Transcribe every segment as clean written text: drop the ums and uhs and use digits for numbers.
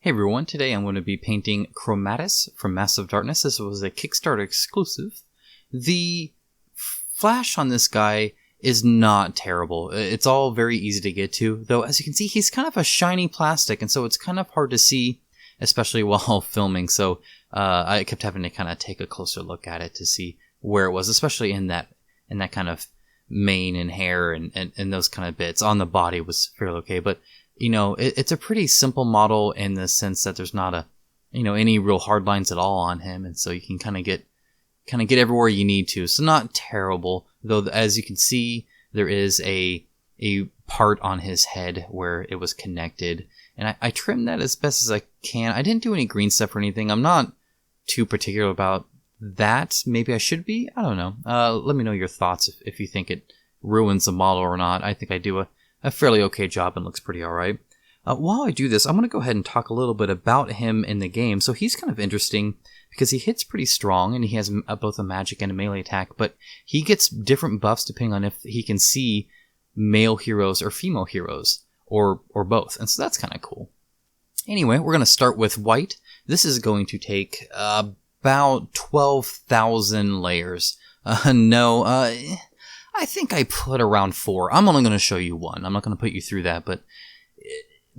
Hey everyone, today I'm going to be painting Chromatis from Massive Darkness. This was a Kickstarter exclusive. The flash on this guy is not terrible. It's all very easy to get to, though as you can see he's kind of a shiny plastic, and so it's kind of hard to see, especially while filming, so I kept having to kind of take a closer look at it to see where it was, especially in that kind of mane and hair and those kind of bits. On the body was fairly okay, but you know, it's a pretty simple model in the sense that there's not any real hard lines at all on him, and so you can kind of get everywhere you need to. So not terrible, though. As you can see, there is a part on his head where it was connected, and I trimmed that as best as I can. I didn't do any green stuff or anything. I'm not too particular about that. Maybe I should be. I don't know. Let me know your thoughts if you think it ruins the model or not. I think I do a fairly okay job and looks pretty alright. While I do this, I'm going to go ahead and talk a little bit about him in the game. So he's kind of interesting because he hits pretty strong and he has both a magic and a melee attack, but he gets different buffs depending on if he can see male heroes or female heroes, or both, and so that's kind of cool. Anyway, we're going to start with white. This is going to take about 12,000 layers. I think I put around 4. I'm only going to show you one. I'm not going to put you through that, but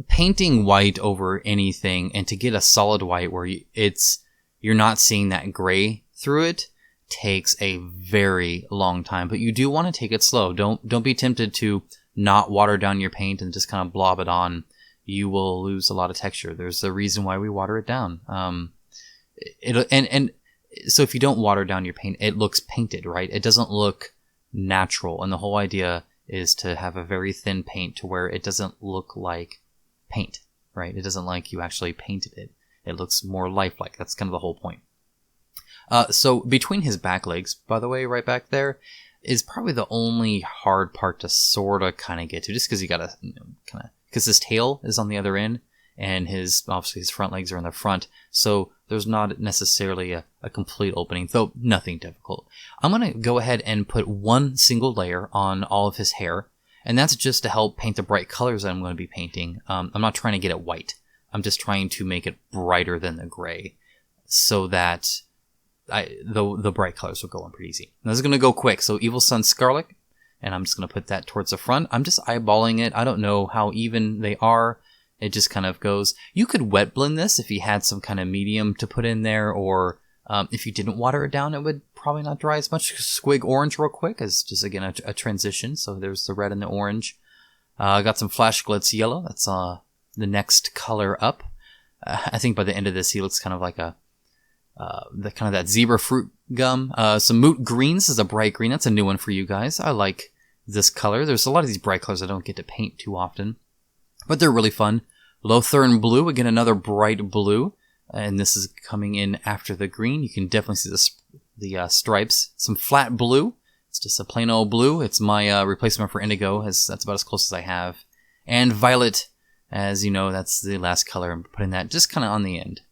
painting white over anything and to get a solid white where you're not seeing that gray through it takes a very long time, but you do want to take it slow. Don't be tempted to not water down your paint and just kind of blob it on. You will lose a lot of texture. There's a reason why we water it down. So if you don't water down your paint, it looks painted, right? It doesn't look natural, and the whole idea is to have a very thin paint to where it doesn't look like paint, right? It doesn't like you actually painted it. It looks more lifelike. That's kind of the whole point. So between his back legs, by the way, right back there, is probably the only hard part to sort of kind of get to, just because you gotta because his tail is on the other end, and obviously his front legs are in the front, so there's not necessarily a complete opening, though nothing difficult. I'm going to go ahead and put one single layer on all of his hair, and that's just to help paint the bright colors that I'm going to be painting. I'm not trying to get it white. I'm just trying to make it brighter than the gray, so that the bright colors will go on pretty easy. Now, this is going to go quick, so Evil Sun Scarlet, and I'm just going to put that towards the front. I'm just eyeballing it. I don't know how even they are. It just kind of goes. You could wet blend this if you had some kind of medium to put in there, or if you didn't water it down, it would probably not dry as much. Squig orange real quick as just, again, a transition. So there's the red and the orange. I got some Flash Glitz yellow. That's the next color up. I think by the end of this, he looks kind of like that zebra fruit gum. Some Moot Greens is a bright green. That's a new one for you guys. I like this color. There's a lot of these bright colors I don't get to paint too often, but they're really fun. Lothern Blue, again, another bright blue, and this is coming in after the green. You can definitely see the stripes. Some Flat Blue, it's just a plain old blue. It's my replacement for Indigo, that's about as close as I have. And Violet, as you know, that's the last color. I'm putting that just kind of on the end.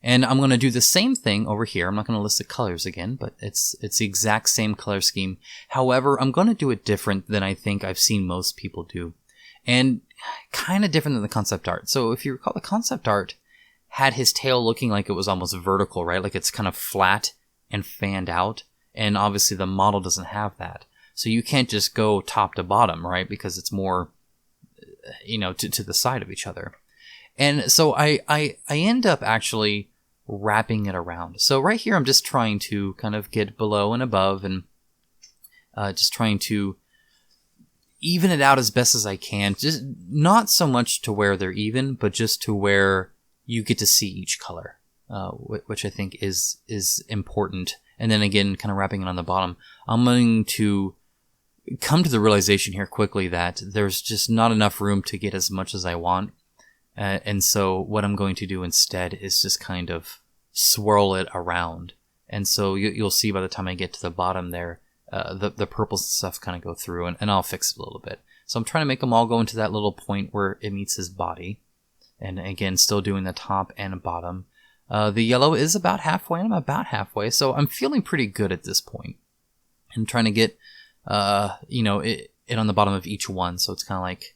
And I'm going to do the same thing over here. I'm not going to list the colors again, but it's the exact same color scheme. However, I'm going to do it different than I think I've seen most people do. And kind of different than the concept art. So if you recall, the concept art had his tail looking like it was almost vertical, right? Like it's kind of flat and fanned out. And obviously the model doesn't have that. So you can't just go top to bottom, right? Because it's more, to the side of each other. And so I end up actually wrapping it around. So right here, I'm just trying to kind of get below and above, and just trying to even it out as best as I can. Just not so much to where they're even, but just to where you get to see each color, which I think is important. And then again, kind of wrapping it on the bottom, I'm going to come to the realization here quickly that there's just not enough room to get as much as I want. And so what I'm going to do instead is just kind of swirl it around. And so you'll see by the time I get to the bottom there, the purples and stuff kind of go through, and I'll fix it a little bit. So I'm trying to make them all go into that little point where it meets his body. And again, still doing the top and bottom. The yellow is about halfway, and I'm about halfway, so I'm feeling pretty good at this point. I'm trying to get, it on the bottom of each one, so it's kind of like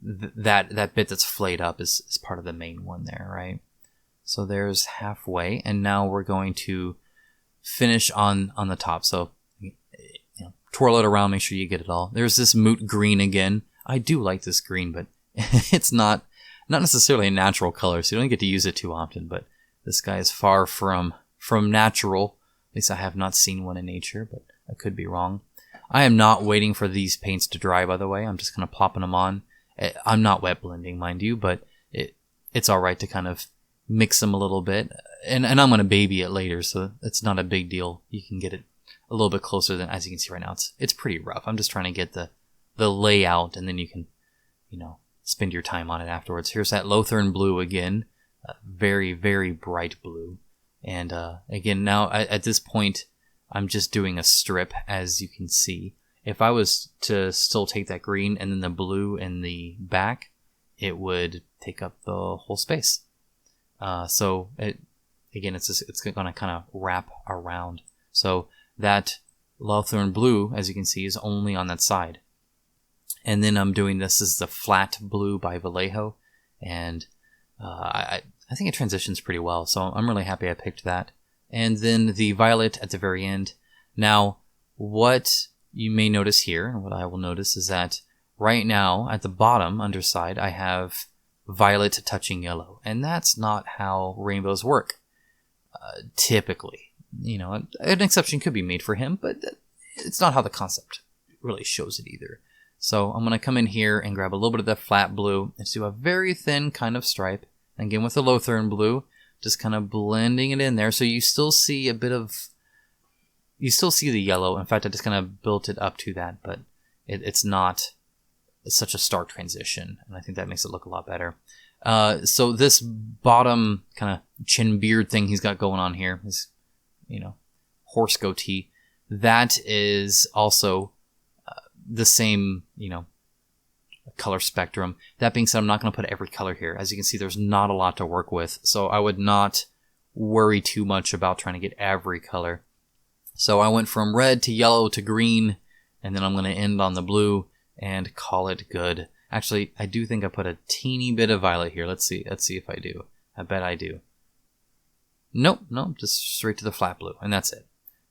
that bit that's flayed up is part of the main one there, right? So there's halfway, and now we're going to finish on the top. So twirl it around, make sure you get it all. There's this moot green again. I do like this green, but it's not necessarily a natural color, so you don't get to use it too often. But this guy is far from natural. At least I have not seen one in nature, but I could be wrong. I am not waiting for these paints to dry, by the way. I'm just kind of plopping them on. I'm not wet blending, mind you, but it's all right to kind of mix them a little bit. And I'm going to baby it later, so it's not a big deal. You can get it a little bit closer than, as you can see right now, it's pretty rough. I'm just trying to get the layout, and then you can, spend your time on it afterwards. Here's that Lothern blue again. Very, very bright blue. And again, now at this point, I'm just doing a strip, as you can see. If I was to still take that green and then the blue in the back, it would take up the whole space. It's going to kind of wrap around. So that Lothern blue, as you can see, is only on that side. And then I'm doing this is the flat blue by Vallejo, and I think it transitions pretty well, so I'm really happy I picked that. And then the violet at the very end. Now, what you may notice here, and what I will notice, is that right now at the bottom underside I have violet touching yellow, and that's not how rainbows work typically. An exception could be made for him, but it's not how the concept really shows it either. So I'm going to come in here and grab a little bit of that flat blue and do a very thin kind of stripe. And again with the Lothern blue, just kind of blending it in there. So you still see you still see the yellow. In fact, I just kind of built it up to that, but it's not such a stark transition. And I think that makes it look a lot better. So this bottom kind of chin beard thing he's got going on here, his, horse goatee, that is also the same, color spectrum. That being said, I'm not going to put every color here. As you can see, there's not a lot to work with, so I would not worry too much about trying to get every color. So I went from red to yellow to green, and then I'm going to end on the blue and call it good. Actually, I do think I put a teeny bit of violet here. Let's see if I do. I bet I do. Nope, just straight to the flat blue, and that's it.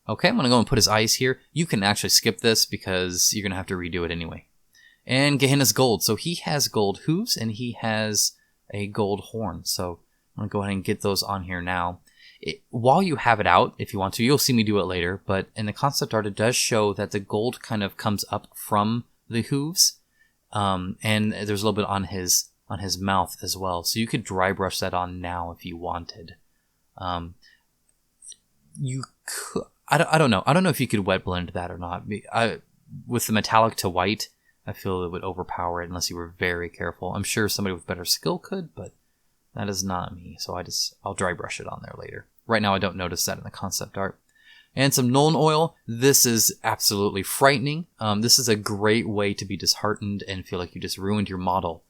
Okay, I'm going to go and put his eyes here. You can actually skip this because you're going to have to redo it anyway. And Gehenna's gold. So he has gold hooves and he has a gold horn. So I'm going to go ahead and get those on here now. While you have it out, if you want to, you'll see me do it later. But in the concept art, it does show that the gold kind of comes up from the hooves. And there's a little bit on his mouth as well. So you could dry brush that on now if you wanted. You could... I don't know. I don't know if you could wet blend that or not. With the metallic to white, I feel it would overpower it unless you were very careful. I'm sure somebody with better skill could, but that is not me. So I'll dry brush it on there later. Right now, I don't notice that in the concept art. And some Nuln oil. This is absolutely frightening. This is a great way to be disheartened and feel like you just ruined your model.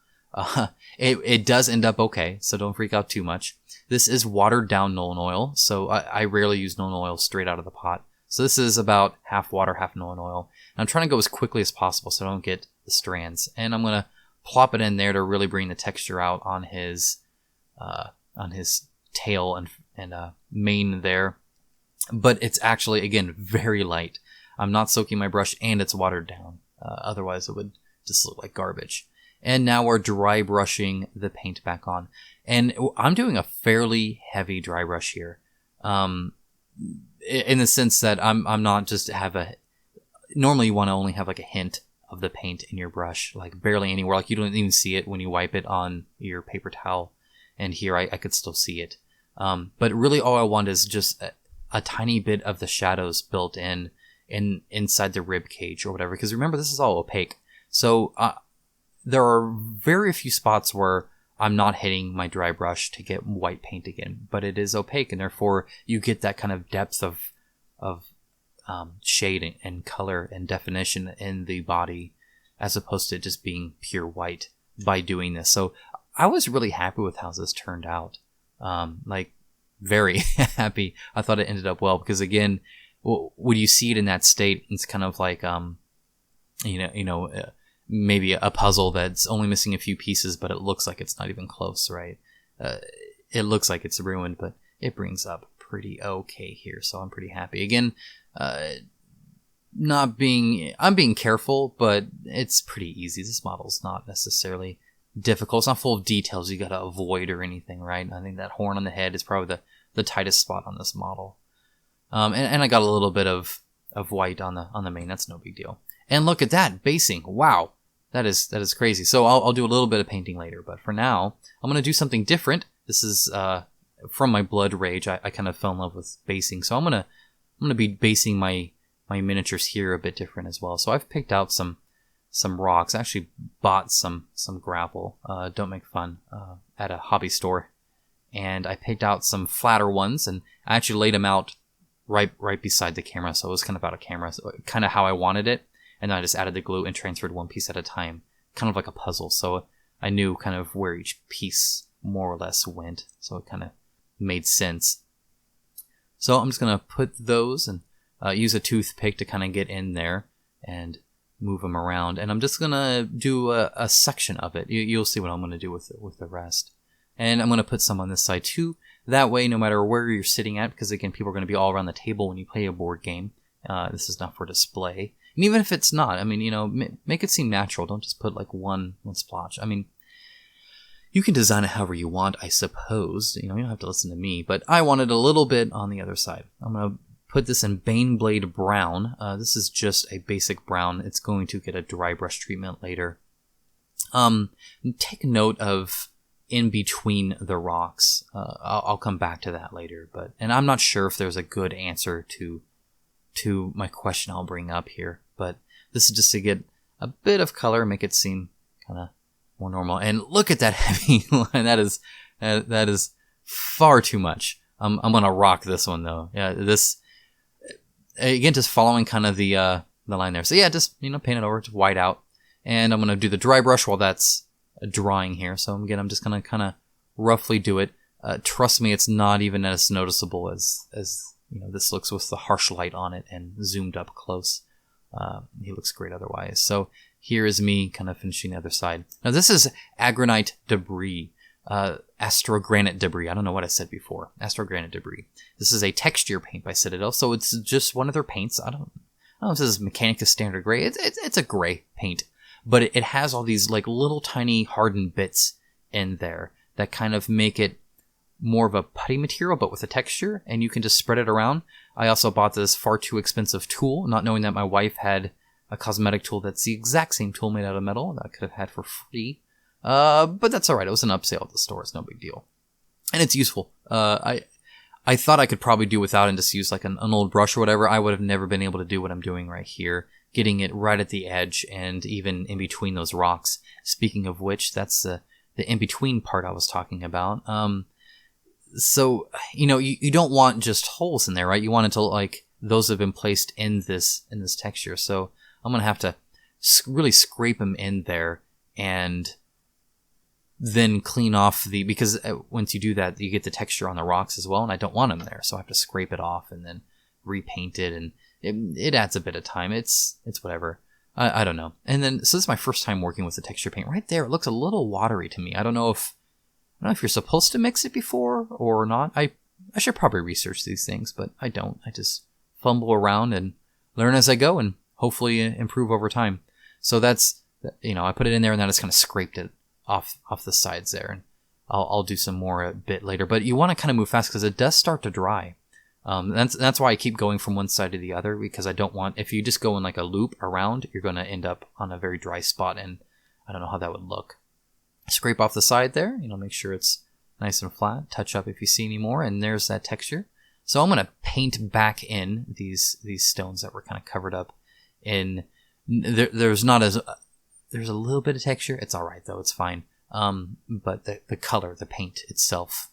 It does end up okay, so don't freak out too much. This is watered down Nuln oil, so I rarely use Nuln oil straight out of the pot. So this is about half water, half Nuln oil. And I'm trying to go as quickly as possible so I don't get the strands. And I'm going to plop it in there to really bring the texture out on his tail and mane there. But it's actually, again, very light. I'm not soaking my brush and it's watered down. Otherwise it would just look like garbage. And now we're dry brushing the paint back on. And I'm doing a fairly heavy dry brush here. In the sense that I'm not just normally you want to only have like a hint of the paint in your brush, like barely anywhere. Like you don't even see it when you wipe it on your paper towel. And here I could still see it. But really all I want is just a tiny bit of the shadows built inside the rib cage or whatever. Because remember, this is all opaque. So, there are very few spots where I'm not hitting my dry brush to get white paint again, but it is opaque, and therefore you get that kind of depth of shade and color and definition in the body, as opposed to just being pure white by doing this. So I was really happy with how this turned out. Very happy. I thought it ended up well because, again, when you see it in that state, it's kind of like maybe a puzzle that's only missing a few pieces, but it looks like it's not even close, right? It looks like it's ruined, but it brings up pretty okay here, so I'm pretty happy. Again, I'm being careful, but it's pretty easy. This model's not necessarily difficult. It's not full of details you gotta avoid or anything, right? I think that horn on the head is probably the tightest spot on this model. And I got a little bit of white on the mane. That's no big deal. And look at that basing. Wow, that is crazy. So I'll do a little bit of painting later, but for now I'm gonna do something different. This is from my Blood Rage. I kind of fell in love with basing, so I'm gonna be basing my miniatures here a bit different as well. So I've picked out some rocks. I actually bought some gravel. Don't make fun at a hobby store, and I picked out some flatter ones, and I actually laid them out right beside the camera, so it was kind of out of camera, so kind of how I wanted it. And then I just added the glue and transferred one piece at a time, kind of like a puzzle. So I knew kind of where each piece more or less went, so it kind of made sense. So I'm just gonna put those and use a toothpick to kind of get in there and move them around. And I'm just gonna do a section of it. You'll see what I'm gonna do with the rest. And I'm gonna put some on this side too. That way, no matter where you're sitting at, because again, people are gonna be all around the table when you play a board game. This is not for display. And even if it's not, I mean, you know, make it seem natural. Don't just put like one splotch. I mean, you can design it however you want, I suppose. You know, you don't have to listen to me, but I wanted a little bit on the other side. I'm gonna put this in Baneblade Brown. This is just a basic brown. It's going to get a dry brush treatment later. Take note of in between the rocks. I'll come back to that later, and I'm not sure if there's a good answer to my question I'll bring up here, but this is just to get a bit of color, make it seem kind of more normal. And look at that heavy line. That is far too much. I'm gonna rock this one though. Yeah, this again, just following kind of the line there. So yeah, just paint it over to white out, and I'm gonna do the dry brush while that's drying here. So again, I'm just gonna kind of roughly do it. Trust me, it's not even as noticeable as this looks with the harsh light on it and zoomed up close. He looks great otherwise. So here is me kind of finishing the other side. Now this is Granite debris. Astro Granite debris. I don't know what I said before. Astro Granite debris. This is a texture paint by Citadel, so it's just one of their paints. I don't know if this is Mechanica Standard Gray. It's a gray paint, but it has all these like little tiny hardened bits in there that kind of make it more of a putty material, but with a texture, and you can just spread it around. I also bought this far too expensive tool, not knowing that my wife had a cosmetic tool that's the exact same tool made out of metal that I could have had for free. But that's alright. It was an upsale at the store. It's no big deal. And it's useful. I thought I could probably do without and just use like an old brush or whatever. I would have never been able to do what I'm doing right here. Getting it right at the edge and even in between those rocks. Speaking of which, that's the in-between part I was talking about. So, you don't want just holes in there, right? You want it to, like, those have been placed in this texture. So I'm going to have to really scrape them in there and then clean off because once you do that, you get the texture on the rocks as well, and I don't want them there. So I have to scrape it off and then repaint it, and it adds a bit of time. It's whatever. I don't know. And then, so this is my first time working with the texture paint. Right there, it looks a little watery to me. I don't know if you're supposed to mix it before or not. I should probably research these things, but I don't. I just fumble around and learn as I go and hopefully improve over time. So that's, I put it in there and then I just kind of scraped it off the sides there. And I'll do some more a bit later. But you want to kind of move fast because it does start to dry. That's why I keep going from one side to the other, because I don't want, if you just go in like a loop around, you're going to end up on a very dry spot, and I don't know how that would look. Scrape off the side there, make sure it's nice and flat. Touch up if you see any more, and there's that texture. So I'm going to paint back in these stones that were kind of covered up in. There's a little bit of texture. It's all right though. It's fine. But the color, the paint itself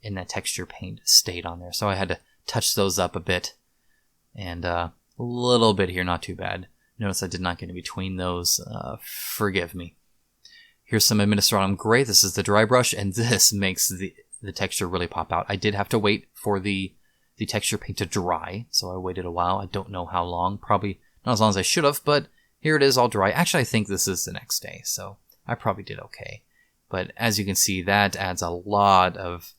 in that texture paint stayed on there. So I had to touch those up a bit, and a little bit here, not too bad. Notice I did not get in between those. Forgive me. Here's some Administratum Gray. This is the dry brush, and this makes the texture really pop out. I did have to wait for the texture paint to dry, so I waited a while. I don't know how long. Probably not as long as I should have, but here it is all dry. Actually, I think this is the next day, so I probably did okay. But as you can see, that adds a lot of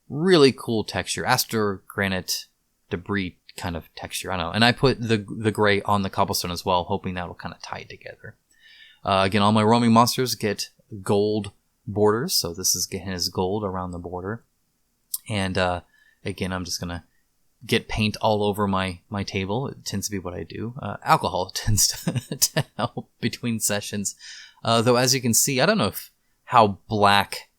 really cool texture. Astro Granite debris kind of texture. I don't know. And I put the gray on the cobblestone as well, hoping that'll kind of tie it together. Again, all my roaming monsters get gold borders. So this is getting his gold around the border. And again, I'm just going to get paint all over my table. It tends to be what I do. Alcohol tends to help between sessions. Though, as you can see, I don't know how black,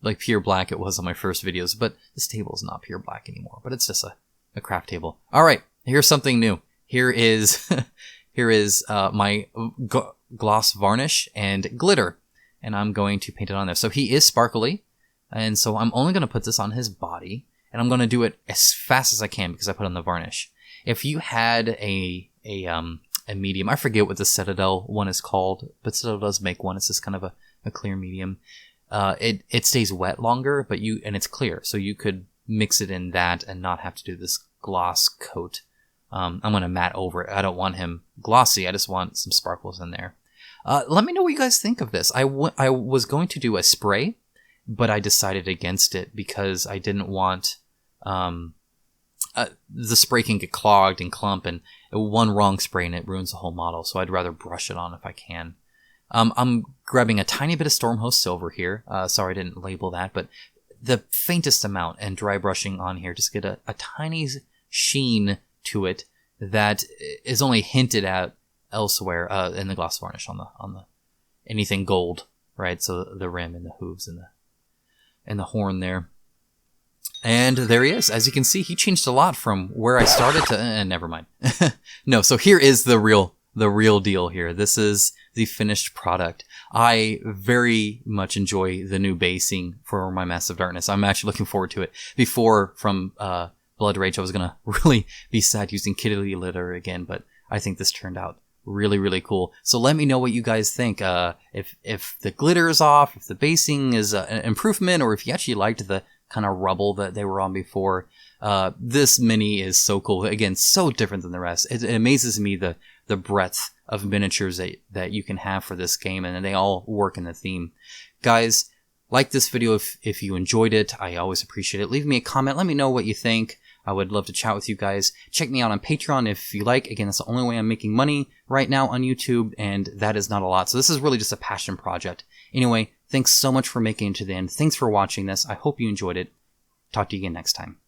like pure black it was on my first videos, but this table is not pure black anymore. But it's just a craft table. All right, here's something new. Here is my gloss varnish and glitter, and I'm going to paint it on there. So he is sparkly, and so I'm only going to put this on his body, and I'm going to do it as fast as I can because I put on the varnish. If you had a medium, I forget what the Citadel one is called, but Citadel does make one. It's just kind of a clear medium. It stays wet longer, and it's clear, so you could mix it in that and not have to do this gloss coat. I'm going to matte over it. I don't want him glossy. I just want some sparkles in there. Let me know what you guys think of this. I was going to do a spray, but I decided against it because I didn't want the spray can get clogged and clump, and one wrong spray and it ruins the whole model. So I'd rather brush it on if I can. I'm grabbing a tiny bit of Stormhost Silver here. Sorry I didn't label that, but the faintest amount, and dry brushing on here. Just get a tiny sheen to it that is only hinted at elsewhere in the gloss varnish on the anything gold, right? So the rim and the hooves and the horn there. And there he is. As you can see, he changed a lot from where I started to... never mind. No, so here is the real deal here. This is the finished product. I very much enjoy the new basing for my Massive Darkness. I'm actually looking forward to it. Before, from Blood Rage, I was going to really be sad using Kitty Litter again, but I think this turned out really, really cool. So let me know what you guys think. If the glitter is off, if the basing is an improvement, or if you actually liked the kind of rubble that they were on before. This mini is so cool. Again, so different than the rest. It amazes me the breadth of miniatures that you can have for this game, and they all work in the theme. Guys, like this video if you enjoyed it. I always appreciate it. Leave me a comment. Let me know what you think. I would love to chat with you guys. Check me out on Patreon if you like. Again, that's the only way I'm making money right now on YouTube, and that is not a lot. So this is really just a passion project. Anyway, thanks so much for making it to the end. Thanks for watching this. I hope you enjoyed it. Talk to you again next time.